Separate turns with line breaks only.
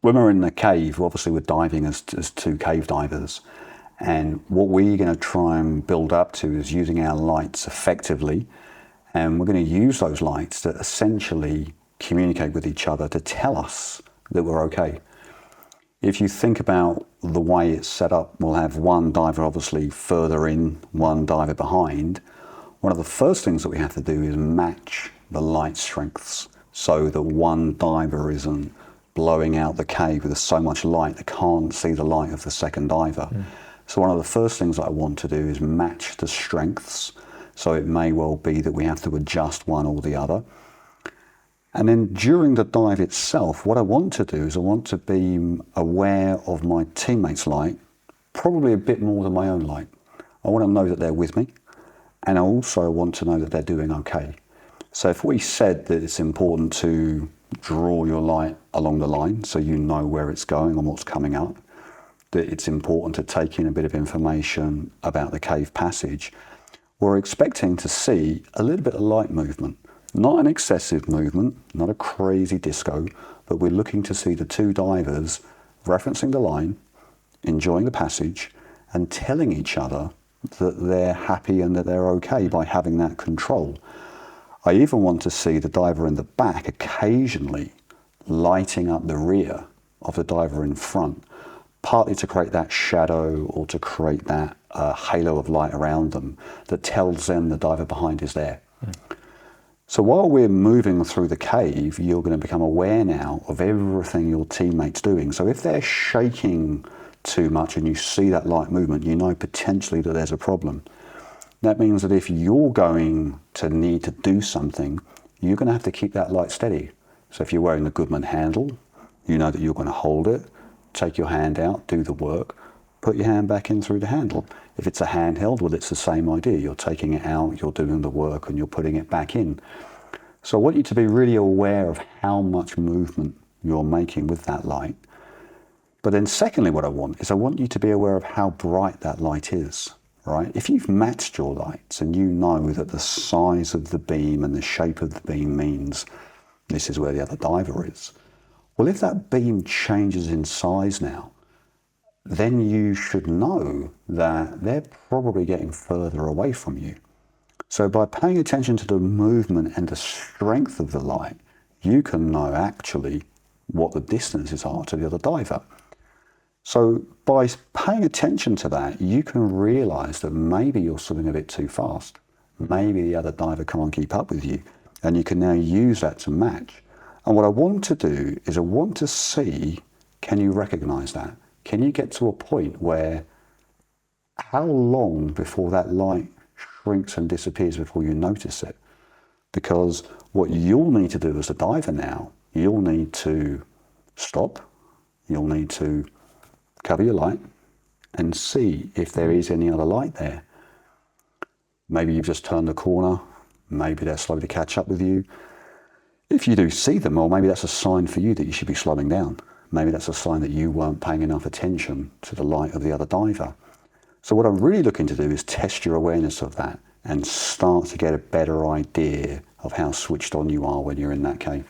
When we're in the cave, obviously we're diving as two cave divers. And what we're going to try and build up to is using our lights effectively. And we're going to use those lights to essentially communicate with each other to tell us that we're okay. If you think about the way it's set up, we'll have one diver obviously further in, one diver behind. One of the first things that we have to do is match the light strengths so that one diver isn't blowing out the cave with so much light they can't see the light of the second diver. So one of the first things that I want to do is match the strengths. So it may well be that we have to adjust one or the other. And then during the dive itself, what I want to do is I want to be aware of my teammates' light, probably a bit more than my own light. I want to know that they're with me, and I also want to know that they're doing okay. So if we said that it's important to draw your light along the line so you know where it's going and what's coming up, that it's important to take in a bit of information about the cave passage, we're expecting to see a little bit of light movement. Not an excessive movement, not a crazy disco, but we're looking to see the two divers referencing the line, enjoying the passage, and telling each other that they're happy and that they're okay by having that control. I even want to see the diver in the back occasionally lighting up the rear of the diver in front, partly to create that shadow or to create that halo of light around them that tells them the diver behind is there. So while we're moving through the cave, you're going to become aware now of everything your teammate's doing. So if they're shaking too much and you see that light movement, you know potentially that there's a problem. That means that if you're going to need to do something, you're going to have to keep that light steady. So if you're wearing the Goodman handle, you know that you're going to hold it, take your hand out, do the work, put your hand back in through the handle. If it's a handheld, well, it's the same idea. You're taking it out, you're doing the work, and you're putting it back in. So I want you to be really aware of how much movement you're making with that light. But then secondly, what I want you to be aware of how bright that light is, right? If you've matched your lights and you know that the size of the beam and the shape of the beam means this is where the other diver is, well, if that beam changes in size now, then you should know that they're probably getting further away from you. So by paying attention to the movement and the strength of the light, you can know actually what the distances are to the other diver. So by paying attention to that, you can realize that maybe you're swimming a bit too fast. Maybe the other diver can't keep up with you, and you can now use that to match. And what I want to do is I want to see, can you recognize that? Can you get to a point where how long before that light shrinks and disappears before you notice it? Because what you'll need to do as a diver now, you'll need to stop, you'll need to cover your light and see if there is any other light there. Maybe you've just turned the corner, maybe they're slow to catch up with you. If you do see them, well, maybe that's a sign for you that you should be slowing down. Maybe that's a sign that you weren't paying enough attention to the light of the other diver. So what I'm really looking to do is test your awareness of that and start to get a better idea of how switched on you are when you're in that cave.